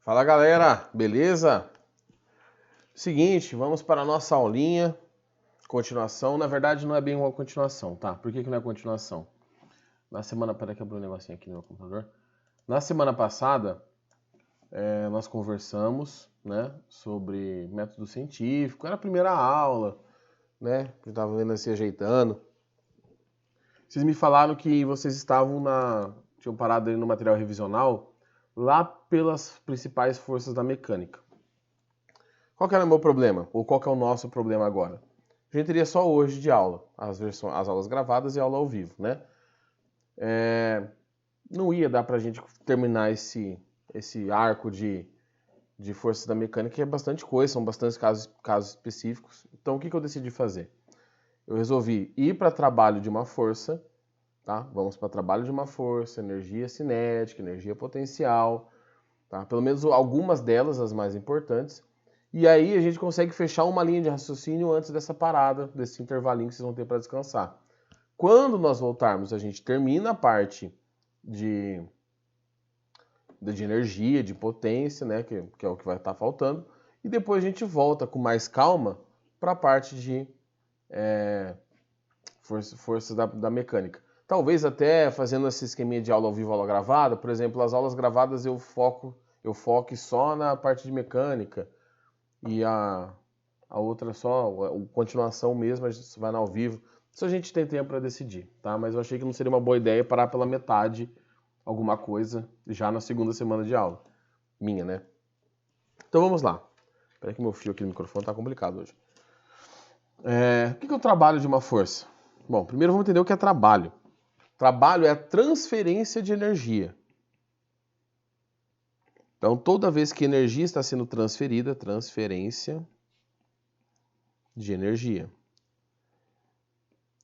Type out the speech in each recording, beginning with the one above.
Fala galera, beleza? Seguinte, vamos para a nossa aulinha, continuação. Na verdade não é bem uma continuação, tá? Por que não é continuação? Peraí que abriu um negocinho aqui no meu computador. Na semana passada, nós conversamos, né, sobre método científico. Era a primeira aula, né, que eu tava vendo se ajeitando. Vocês me falaram que vocês tinham parado aí no material revisional, lá pelas principais forças da mecânica. Qual que era o meu problema? Ou qual que é o nosso problema agora? A gente teria só hoje de aula, as aulas gravadas e aula ao vivo, né? Não ia dar pra gente terminar esse arco de forças da mecânica, que é bastante coisa, são bastantes casos específicos. Então, o que eu decidi fazer? Eu resolvi ir para trabalho de uma força, tá? Vamos para trabalho de uma força, energia cinética, energia potencial, tá? Pelo menos algumas delas, as mais importantes. E aí a gente consegue fechar uma linha de raciocínio antes dessa parada, desse intervalinho que vocês vão ter para descansar. Quando nós voltarmos, a gente termina a parte de energia, de potência, né, que é o que vai estar faltando, e depois a gente volta com mais calma para a parte de força da mecânica. Talvez até fazendo esse esqueminha de aula ao vivo, aula gravada, por exemplo, as aulas gravadas eu foque só na parte de mecânica, e a outra só, a continuação mesmo, a gente vai no ao vivo. Isso a gente tem tempo para decidir, tá? Mas eu achei que não seria uma boa ideia parar pela metade alguma coisa já na segunda semana de aula. Minha, né? Então vamos lá. Espera que meu fio aqui no microfone tá complicado hoje. O que é o trabalho de uma força? Bom, primeiro vamos entender o que é trabalho. Trabalho é a transferência de energia. Então, toda vez que energia está sendo transferida, transferência de energia.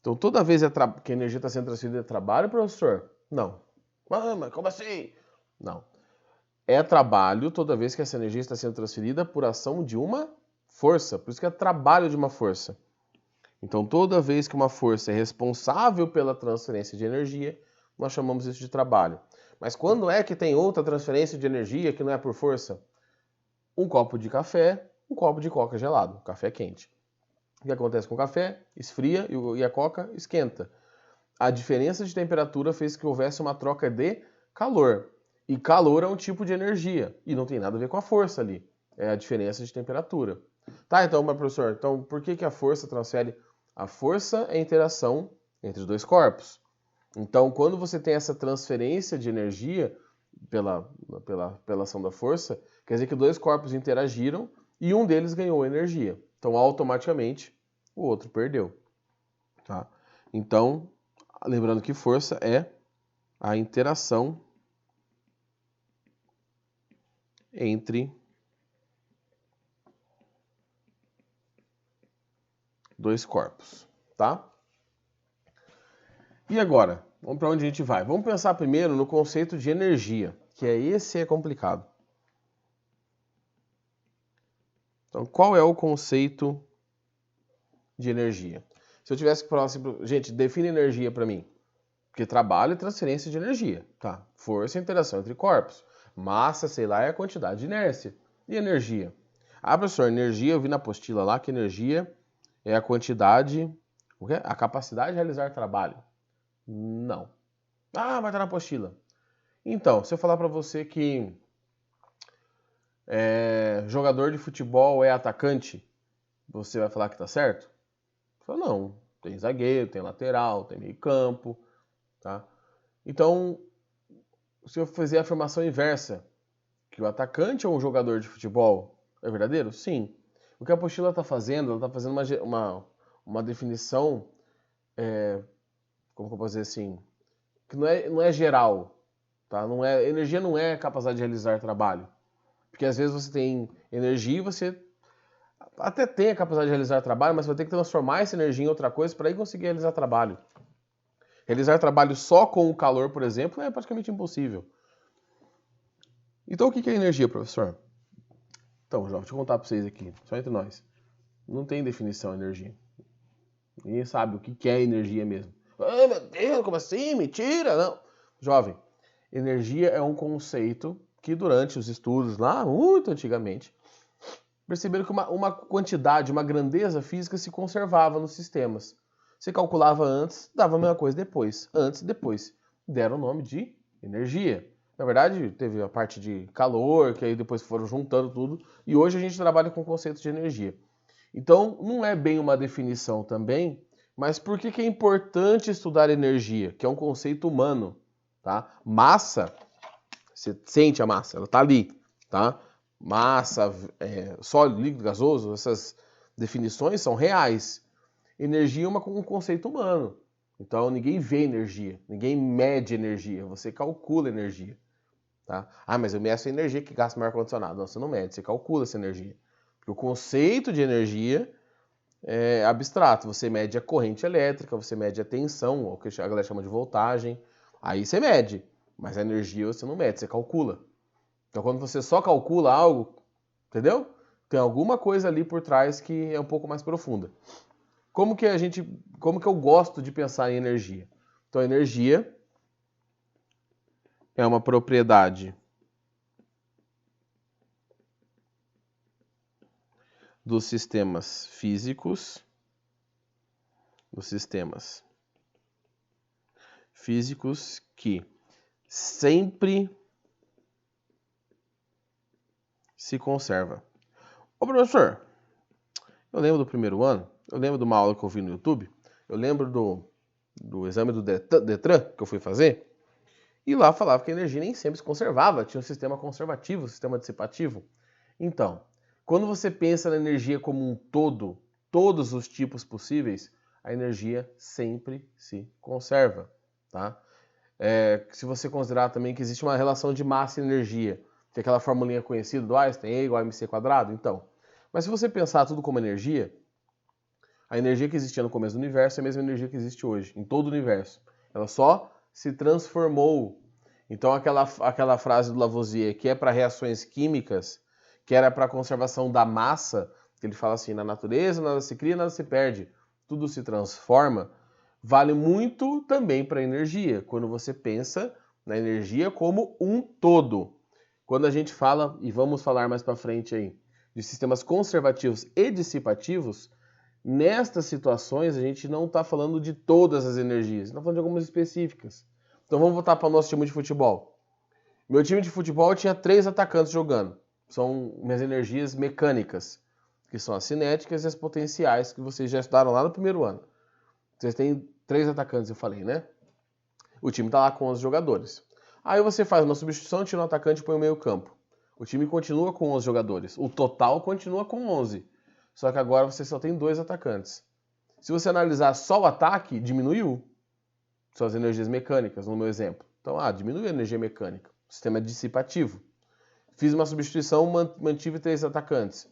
Então, toda vez que a energia está sendo transferida é trabalho, professor? Não. Mas como assim? Não. É trabalho toda vez que essa energia está sendo transferida por ação de uma força. Por isso que é trabalho de uma força. Então, toda vez que uma força é responsável pela transferência de energia, nós chamamos isso de trabalho. Mas quando é que tem outra transferência de energia que não é por força? Um copo de café, um copo de coca gelado, café quente. O que acontece com o café? Esfria e a coca esquenta. A diferença de temperatura fez que houvesse uma troca de calor. E calor é um tipo de energia. E não tem nada a ver com a força ali. É a diferença de temperatura. Tá, então, mas professor, então por que a força transfere? A força é a interação entre os dois corpos. Então, quando você tem essa transferência de energia pela ação da força, quer dizer que dois corpos interagiram e um deles ganhou energia. Então, automaticamente, o outro perdeu. Tá? Então, lembrando que força é a interação entre dois corpos, tá? E agora, vamos para onde a gente vai? Vamos pensar primeiro no conceito de energia, que esse é complicado. Então, qual é o conceito de energia? Se eu tivesse que falar assim, gente, define energia para mim. Porque trabalho é transferência de energia, tá? Força é interação entre corpos. Massa, sei lá, é a quantidade de inércia. E energia? Ah, professor, energia, eu vi na apostila lá que energia é a quantidade, a capacidade de realizar trabalho. Não. Ah, mas tá na apostila. Então, se eu falar para você que jogador de futebol é atacante, você vai falar que tá certo? Fala, não, tem zagueiro, tem lateral, tem meio campo, tá? Então, se eu fizer a afirmação inversa, que o atacante é um jogador de futebol, é verdadeiro? Sim. O que a apostila está fazendo, ela está fazendo uma definição, como que eu posso dizer assim, que não é geral, tá? Energia não é capacidade de realizar trabalho. Porque às vezes você tem energia e você até tem a capacidade de realizar trabalho, mas você vai ter que transformar essa energia em outra coisa para aí conseguir realizar trabalho. Realizar trabalho só com o calor, por exemplo, é praticamente impossível. Então o que é energia, professor? Então, já vou te contar para vocês aqui, só entre nós. Não tem definição energia. Ninguém sabe o que é energia mesmo. Ah, meu Deus, como assim? Mentira! Não. Jovem, energia é um conceito que durante os estudos lá, muito antigamente, perceberam que uma quantidade, uma grandeza física se conservava nos sistemas. Você calculava antes, dava a mesma coisa depois. Antes e depois. Deram o nome de energia. Na verdade, teve a parte de calor, que aí depois foram juntando tudo. E hoje a gente trabalha com o conceito de energia. Então, não é bem uma definição também, mas por que é importante estudar energia? Que é um conceito humano, tá? Massa, você sente a massa, ela tá ali, tá? Massa, sólido, líquido, gasoso, essas definições são reais. Energia é um conceito humano. Então ninguém vê energia, ninguém mede energia, você calcula energia. Tá? Ah, mas eu meço a energia que gasta no ar-condicionado. Não, você não mede, você calcula essa energia. Porque o conceito de energia é abstrato. Você mede a corrente elétrica, você mede a tensão, o que a galera chama de voltagem. Aí você mede, mas a energia você não mede, você calcula. Então quando você só calcula algo, entendeu? Tem alguma coisa ali por trás que é um pouco mais profunda. Como que eu gosto de pensar em energia? Então, a energia é uma propriedade dos sistemas físicos, que sempre se conserva. Ô professor, eu lembro do primeiro ano, eu lembro de uma aula que eu vi no YouTube, eu lembro do exame do Detran que eu fui fazer, e lá falava que a energia nem sempre se conservava, tinha um sistema conservativo, um sistema dissipativo. Então, quando você pensa na energia como um todo, todos os tipos possíveis, a energia sempre se conserva, tá? Se você considerar também que existe uma relação de massa e energia, que é aquela formulinha conhecida do Einstein, E igual a mc quadrado, então. Mas se você pensar tudo como energia, a energia que existia no começo do universo é a mesma energia que existe hoje, em todo o universo. Ela só se transformou. Então aquela frase do Lavoisier, que é para reações químicas, que era para a conservação da massa, que ele fala assim, na natureza nada se cria, nada se perde, tudo se transforma, vale muito também para a energia, quando você pensa na energia como um todo. Quando a gente fala, e vamos falar mais para frente aí, de sistemas conservativos e dissipativos, nestas situações a gente não está falando de todas as energias, está falando de algumas específicas. Então vamos voltar para o nosso time de futebol. Meu time de futebol tinha 3 atacantes jogando. São minhas energias mecânicas, que são as cinéticas e as potenciais, que vocês já estudaram lá no primeiro ano. Vocês têm 3 atacantes, eu falei, né? O time está lá com 11 jogadores. Aí você faz uma substituição, tira um atacante e põe o meio campo. O time continua com 11 jogadores. O total continua com 11. Só que agora você só tem 2 atacantes. Se você analisar só o ataque, diminuiu. São as energias mecânicas, no meu exemplo. Então, diminuiu a energia mecânica. O sistema é dissipativo. Fiz uma substituição, mantive 3 atacantes.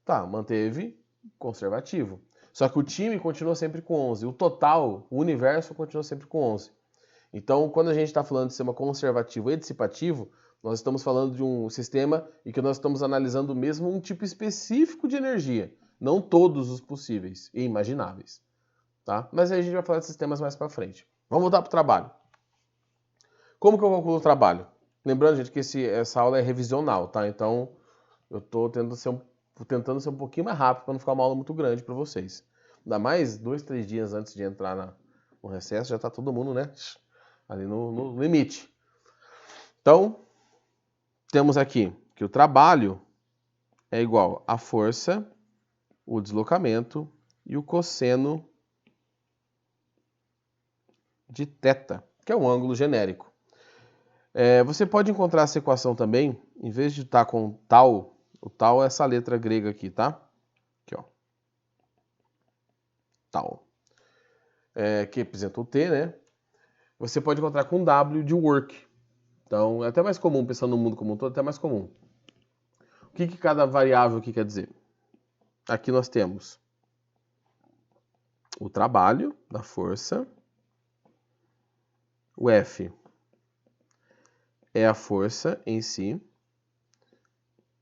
Tá, manteve conservativo. Só que o time continua sempre com 11. O total, o universo, continua sempre com 11. Então, quando a gente está falando de sistema conservativo e dissipativo, nós estamos falando de um sistema em que nós estamos analisando mesmo um tipo específico de energia, não todos os possíveis e imagináveis. Tá? Mas aí a gente vai falar de sistemas mais para frente. Vamos voltar para o trabalho. Como que eu calculo o trabalho? Lembrando, gente, que essa aula é revisional, tá? Então, eu estou tentando ser um pouquinho mais rápido para não ficar uma aula muito grande para vocês. Ainda mais 2, 3 dias antes de entrar no recesso, já está todo mundo, né? Ali no limite. Então, temos aqui que o trabalho é igual a força, o deslocamento e o cosseno de θ, que é um ângulo genérico. Você pode encontrar essa equação também, em vez de estar com tal, o tal é essa letra grega aqui, tá? Aqui, ó. Tal. Que representa o T, né? Você pode encontrar com W de work. Então, é até mais comum, pensando no mundo como um todo, é até mais comum. O que cada variável aqui quer dizer? Aqui nós temos o trabalho da força, o F é a força em si,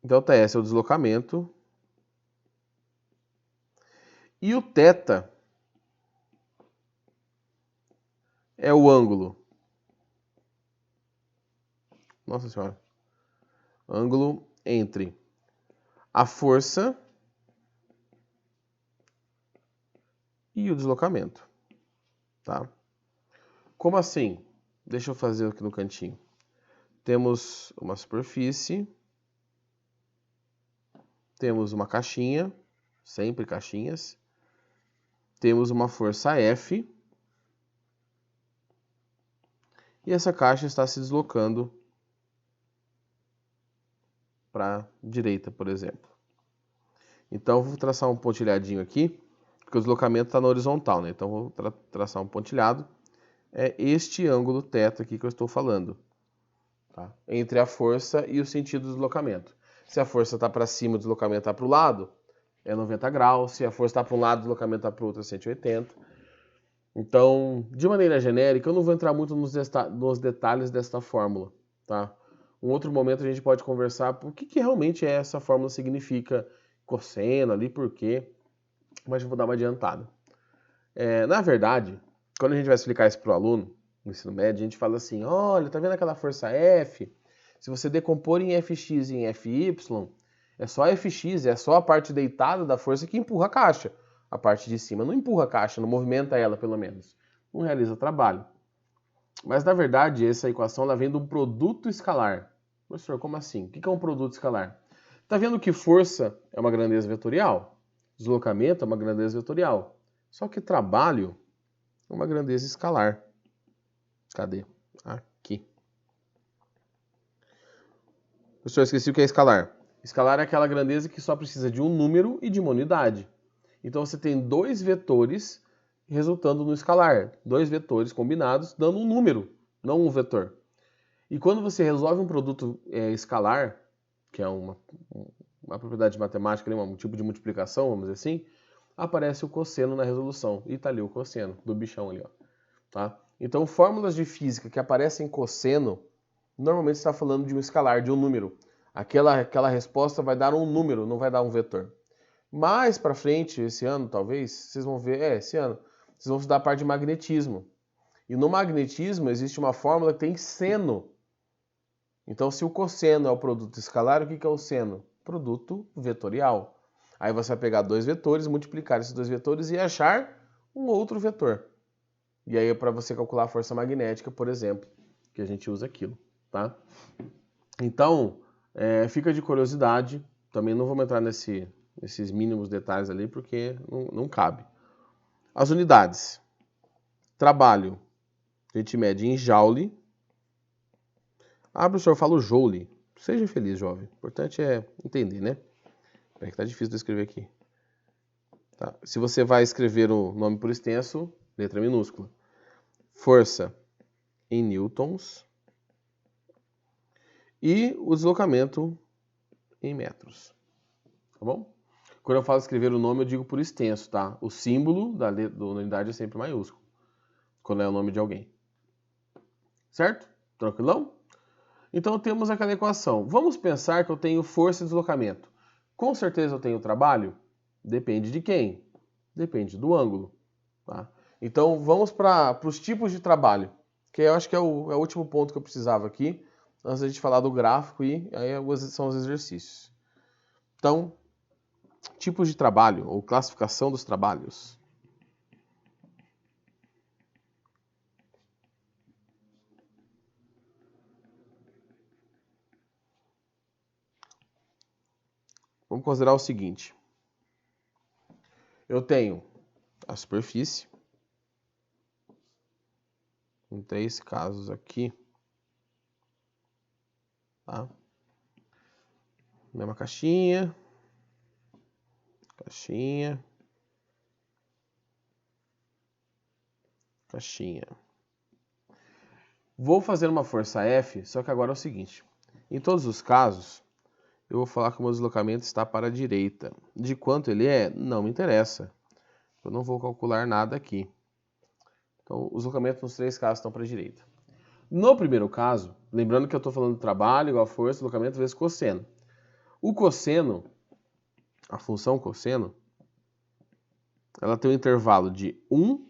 ΔS é o deslocamento, e o θ é o ângulo. Nossa senhora. Ângulo entre a força e o deslocamento, tá? Como assim? Deixa eu fazer aqui no cantinho. Temos uma superfície, temos uma caixinha, sempre caixinhas, temos uma força F, e essa caixa está se deslocando para a direita, por exemplo. Então, eu vou traçar um pontilhadinho aqui, porque o deslocamento está na horizontal, né? Então, vou traçar um pontilhado. É este ângulo θ aqui que eu estou falando, tá? Entre a força e o sentido do deslocamento. Se a força está para cima, o deslocamento está para o lado, é 90 graus. Se a força está para um lado, o deslocamento está para o outro, é 180. Então, de maneira genérica, eu não vou entrar muito nos detalhes desta fórmula, tá? Um outro momento a gente pode conversar por que realmente essa fórmula significa cosseno ali, por quê, mas eu vou dar uma adiantada. Na verdade, quando a gente vai explicar isso para o aluno, no ensino médio, a gente fala assim, olha, tá vendo aquela força F? Se você decompor em Fx e em Fy, é só Fx, é só a parte deitada da força que empurra a caixa. A parte de cima não empurra a caixa, não movimenta ela, pelo menos. Não realiza trabalho. Mas, na verdade, essa equação ela vem de um produto escalar. Professor, como assim? O que é um produto escalar? Está vendo que força é uma grandeza vetorial? Deslocamento é uma grandeza vetorial. Só que trabalho é uma grandeza escalar. Cadê? Aqui. Professor, esqueci o que é escalar. Escalar é aquela grandeza que só precisa de um número e de uma unidade. Então você tem dois vetores resultando no escalar. Dois vetores combinados dando um número, não um vetor. E quando você resolve um produto escalar, que é uma propriedade matemática, um tipo de multiplicação, vamos dizer assim, aparece o cosseno na resolução. E está ali o cosseno do bichão ali, ó. Tá? Então, fórmulas de física que aparecem cosseno, normalmente está falando de um escalar, de um número. Aquela resposta vai dar um número, não vai dar um vetor. Mais para frente, esse ano, talvez, vocês vão ver, esse ano, vocês vão estudar a parte de magnetismo. E no magnetismo existe uma fórmula que tem seno. Então, se o cosseno é o produto escalar, o que é o seno? Produto vetorial. Aí você vai pegar dois vetores, multiplicar esses dois vetores e achar um outro vetor. E aí é para você calcular a força magnética, por exemplo, que a gente usa aquilo, tá? Então, fica de curiosidade. Também não vamos entrar nesses mínimos detalhes ali, porque não cabe. As unidades. Trabalho. A gente mede em joule. Professor, eu falo joule. Seja feliz, jovem. O importante é entender, né? É que tá difícil de escrever aqui. Tá? Se você vai escrever o nome por extenso, letra minúscula. Força em newtons. E o deslocamento em metros. Tá bom? Quando eu falo escrever o nome, eu digo por extenso, tá? O símbolo da unidade é sempre maiúsculo, quando é o nome de alguém. Certo? Tranquilão? Então temos aquela equação. Vamos pensar que eu tenho força e deslocamento. Com certeza eu tenho trabalho? Depende de quem? Depende do ângulo. Tá? Então vamos para os tipos de trabalho, que eu acho que é o último ponto que eu precisava aqui, antes da gente falar do gráfico e aí são os exercícios. Então, tipos de trabalho ou classificação dos trabalhos. Vamos considerar o seguinte. Eu tenho a superfície, em 3 casos aqui, tá? Mesma caixinha, caixinha, caixinha. Vou fazer uma força F, só que agora é o seguinte. Em todos os casos, eu vou falar que o meu deslocamento está para a direita. De quanto ele é, não me interessa. Eu não vou calcular nada aqui. Então, os deslocamentos nos 3 casos estão para a direita. No primeiro caso, lembrando que eu estou falando de trabalho igual a força, deslocamento vezes cosseno. O cosseno, a função cosseno, ela tem um intervalo de 1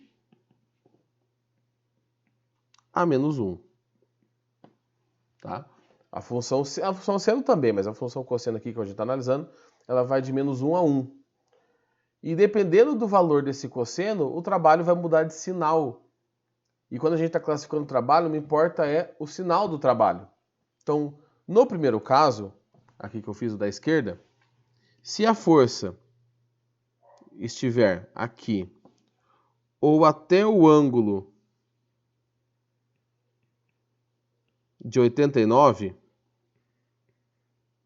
a menos 1. Tá? A função seno também, mas a função cosseno aqui que a gente está analisando, ela vai de menos 1 a 1. E dependendo do valor desse cosseno, o trabalho vai mudar de sinal. E quando a gente está classificando o trabalho, não importa é o sinal do trabalho. Então, no primeiro caso, aqui que eu fiz o da esquerda, se a força estiver aqui ou até o ângulo de 89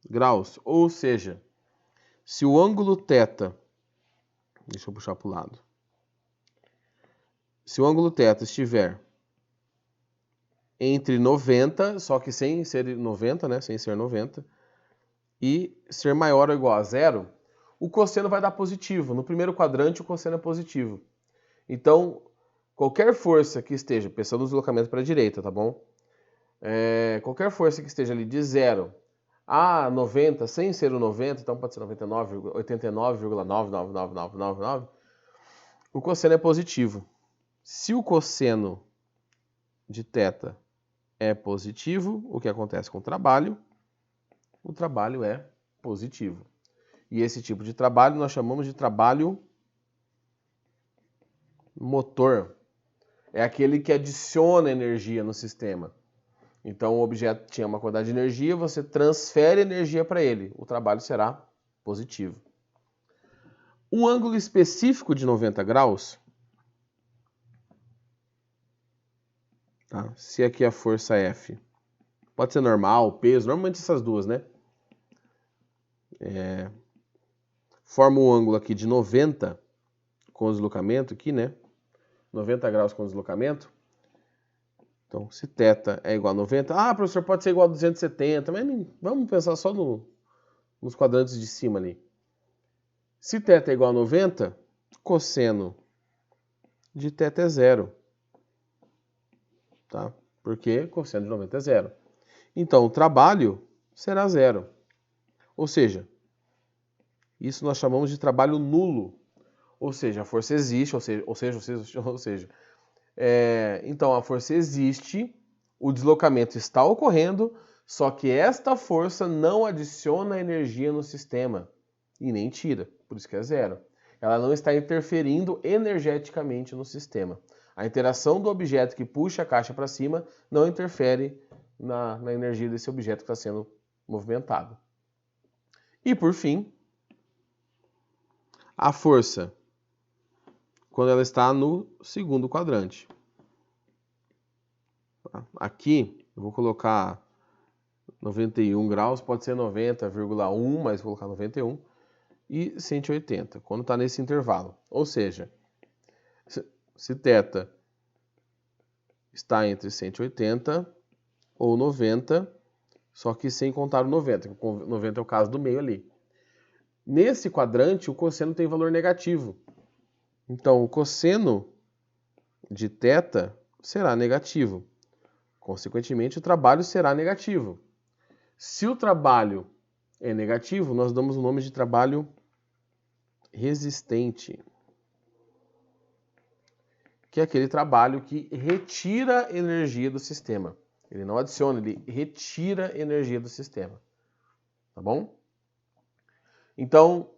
graus, ou seja, se o ângulo θ, deixa eu puxar para o lado, se o ângulo θ estiver entre 90, só que sem ser 90, né, sem ser 90, e ser maior ou igual a zero, o cosseno vai dar positivo. No primeiro quadrante, o cosseno é positivo. Então, qualquer força que esteja, pensando no deslocamento para a direita, tá bom? Qualquer força que esteja ali de 0 a 90, sem ser o 90, então pode ser 89,9999999, o cosseno é positivo. Se o cosseno de θ é positivo, o que acontece com o trabalho? O trabalho é positivo. E esse tipo de trabalho nós chamamos de trabalho motor. É aquele que adiciona energia no sistema. Então o objeto tinha uma quantidade de energia, você transfere energia para ele. O trabalho será positivo. Um ângulo específico de 90 graus, tá? Se aqui a força F pode ser normal, peso, normalmente essas duas, né? Forma um ângulo aqui de 90 com o deslocamento aqui, né? 90 graus com o deslocamento. Então, se θ é igual a 90... Ah, professor, pode ser igual a 270, mas vamos pensar só nos quadrantes de cima ali. Se θ é igual a 90, cosseno de θ é zero. Tá? Porque cosseno de 90 é zero. Então, o trabalho será zero. Ou seja, isso nós chamamos de trabalho nulo. Ou seja, a força existe, então a força existe, o deslocamento está ocorrendo, só que esta força não adiciona energia no sistema e nem tira, por isso que é zero. Ela não está interferindo energeticamente no sistema. A interação do objeto que puxa a caixa para cima não interfere na energia desse objeto que está sendo movimentado. E por fim, a força quando ela está no segundo quadrante. Aqui eu vou colocar 91 graus, pode ser 90,1, mas vou colocar 91, e 180, quando está nesse intervalo. Ou seja, se θ está entre 180 ou 90, só que sem contar o 90, que o 90 é o caso do meio ali. Nesse quadrante, o cosseno tem valor negativo. Então, o cosseno de θ será negativo. Consequentemente, o trabalho será negativo. Se o trabalho é negativo, nós damos o nome de trabalho resistente, que é aquele trabalho que retira energia do sistema. Ele não adiciona, ele retira energia do sistema. Tá bom? Então,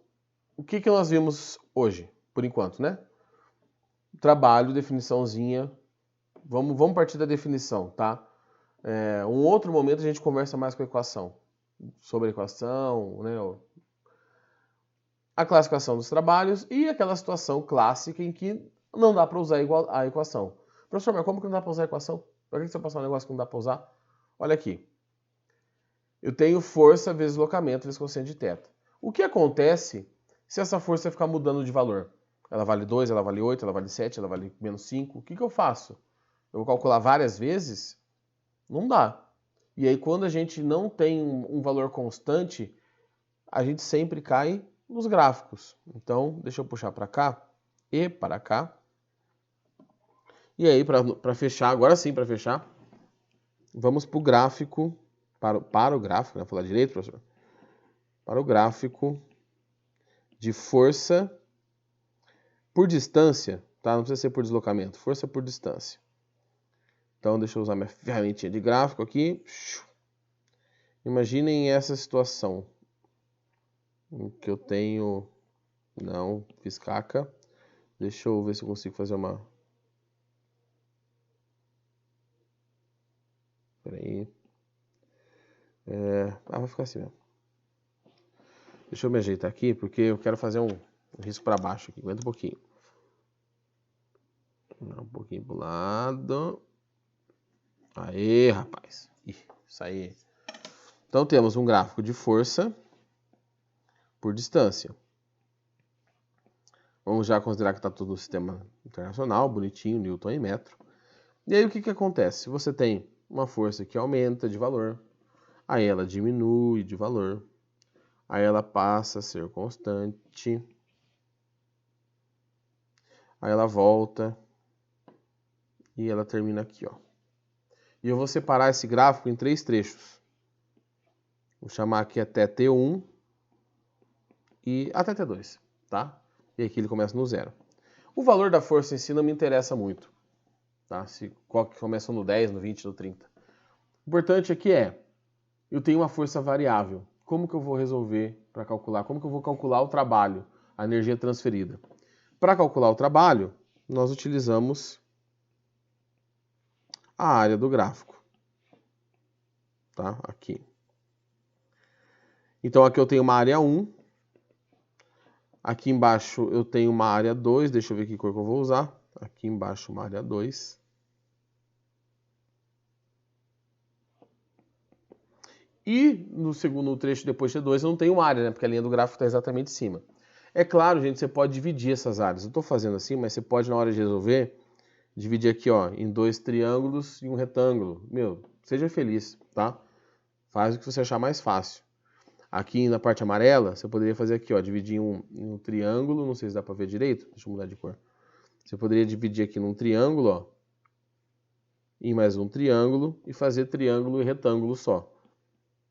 o que nós vimos hoje, por enquanto, né? Trabalho, definiçãozinha. Vamos partir da definição, tá? Um outro momento a gente conversa mais com a equação. Sobre a equação, né? A classificação dos trabalhos e aquela situação clássica em que não dá para usar a equação. Professor, mas como que não dá para usar a equação? Por que você passar um negócio que não dá para usar? Olha aqui. Eu tenho força vezes deslocamento vezes cosseno de θ. O que acontece se essa força ficar mudando de valor? Ela vale 2, ela vale 8, ela vale 7, ela vale menos 5. O que eu faço? Eu vou calcular várias vezes? Não dá. E aí, quando a gente não tem um valor constante, a gente sempre cai nos gráficos. Então, deixa eu puxar para cá e para cá. E aí, para fechar, agora sim, para fechar, vamos para o gráfico, para o gráfico, né? Vou falar direito, professor? Para o gráfico de força por distância, tá? Não precisa ser por deslocamento, força por distância. Então, deixa eu usar minha ferramentinha de gráfico aqui. Imaginem essa situação em que eu tenho... Não, fiz caca. Deixa eu ver se eu consigo fazer uma... Peraí. Vai ficar assim mesmo. Deixa eu me ajeitar aqui, porque eu quero fazer um risco para baixo aqui. Aguenta um pouquinho. Um pouquinho pro lado. Aê, rapaz. Isso aí. Então temos um gráfico de força por distância. Vamos já considerar que está tudo no sistema internacional, bonitinho, Newton e metro. E aí o que acontece? Você tem uma força que aumenta de valor, aí ela diminui de valor, aí ela passa a ser constante, aí ela volta e ela termina aqui, ó. E eu vou separar esse gráfico em 3 trechos. Vou chamar aqui até T1 e até T2, tá? E aqui ele começa no 0. O valor da força em si não me interessa muito, tá? Se qual que começa no 10, no 20, no 30. O importante aqui é, eu tenho uma força variável. Como que eu vou resolver para calcular? Como que eu vou calcular o trabalho, a energia transferida? Para calcular o trabalho, nós utilizamos a área do gráfico, tá? Aqui. Então aqui eu tenho uma área 1, aqui embaixo eu tenho uma área 2, deixa eu ver que cor que eu vou usar. Aqui embaixo uma área 2. E no segundo trecho, depois de T2, eu não tenho uma área, né? Porque a linha do gráfico está exatamente em cima. É claro, gente, você pode dividir essas áreas. Eu estou fazendo assim, mas você pode, na hora de resolver, dividir aqui, ó, em 2 triângulos e um retângulo. Meu, seja feliz, tá? Faz o que você achar mais fácil. Aqui na parte amarela, você poderia fazer aqui, ó, dividir em um triângulo, não sei se dá para ver direito, deixa eu mudar de cor. Você poderia dividir aqui num triângulo, ó, em mais um triângulo e fazer triângulo e retângulo só,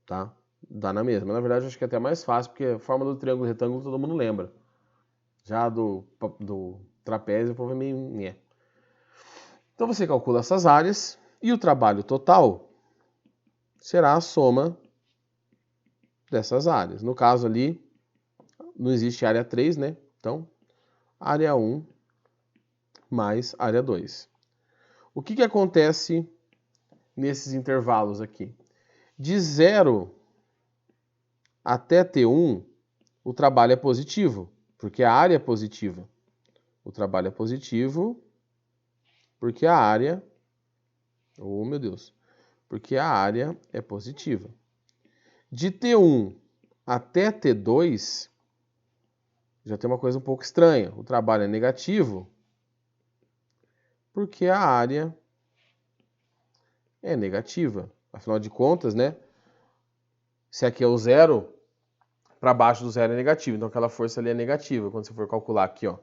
tá? Dá na mesma. Na verdade, eu acho que é até mais fácil, porque a forma do triângulo e retângulo todo mundo lembra. Já do trapézio, o povo é meio... Nhé. Então você calcula essas áreas e o trabalho total será a soma dessas áreas. No caso ali, não existe área 3, né? Então, área 1 mais área 2. O que acontece nesses intervalos aqui? De 0 até T1, o trabalho é positivo, porque a área é positiva. O trabalho é positivo porque a área... Oh, meu Deus! Porque a área é positiva. De T1 até T2, já tem uma coisa um pouco estranha. O trabalho é negativo porque a área é negativa. Afinal de contas, né? Se aqui é o 0, para baixo do 0 é negativo. Então aquela força ali é negativa quando você for calcular aqui, ó.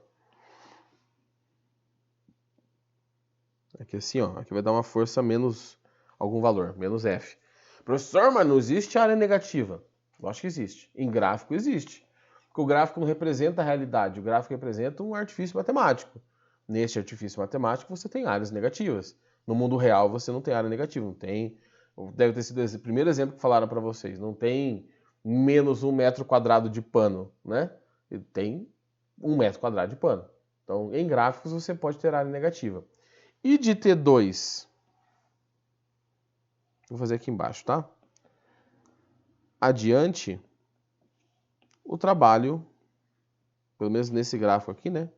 Aqui assim, ó. Aqui vai dar uma força menos algum valor, menos F. Professor, mas não existe área negativa. Lógico que existe. Em gráfico existe. Porque o gráfico não representa a realidade. O gráfico representa um artifício matemático. Neste artifício matemático você tem áreas negativas. No mundo real você não tem área negativa. Não tem... Deve ter sido esse primeiro exemplo que falaram para vocês. Não tem menos 1 metro quadrado de pano, né? Tem 1 metro quadrado de pano. Então, em gráficos você pode ter área negativa. E de T2? Vou fazer aqui embaixo, tá? Adiante, o trabalho, pelo menos nesse gráfico aqui, né?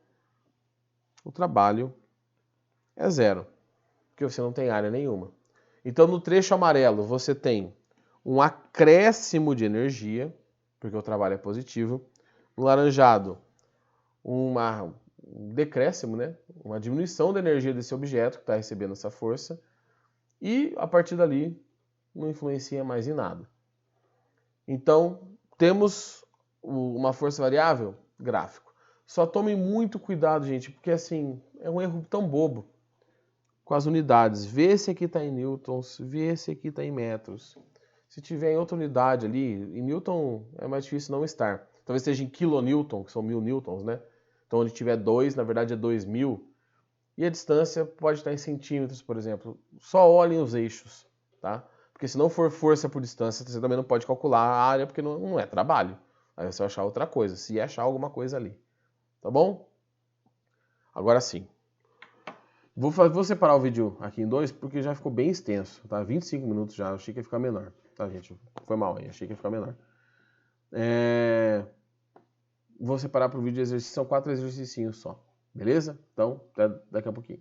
O trabalho é 0, porque você não tem área nenhuma. Então, no trecho amarelo, você tem um acréscimo de energia, porque o trabalho é positivo. No laranjado, um decréscimo, né? Uma diminuição da energia desse objeto que está recebendo essa força. E, a partir dali, não influencia mais em nada. Então, temos uma força variável? Gráfico. Só tomem muito cuidado, gente, porque assim, é um erro tão bobo com as unidades. Vê se aqui está em newtons, vê se aqui está em metros. Se tiver em outra unidade ali, em newton é mais difícil não estar. Talvez esteja em kilonewton, que são 1000 newtons, né? Então, onde tiver 2, na verdade é 2000. E a distância pode estar em centímetros, por exemplo. Só olhem os eixos, tá? Porque se não for força por distância, você também não pode calcular a área, porque não é trabalho. Aí você vai achar outra coisa, se achar alguma coisa ali. Tá bom? Agora sim. Vou separar o vídeo aqui em dois, porque já ficou bem extenso, tá? 25 minutos já, eu achei que ia ficar menor. Tá, gente? Foi mal aí, achei que ia ficar menor. Vou separar para o vídeo de exercício, são 4 exercícios só. Beleza? Então, até daqui a pouquinho.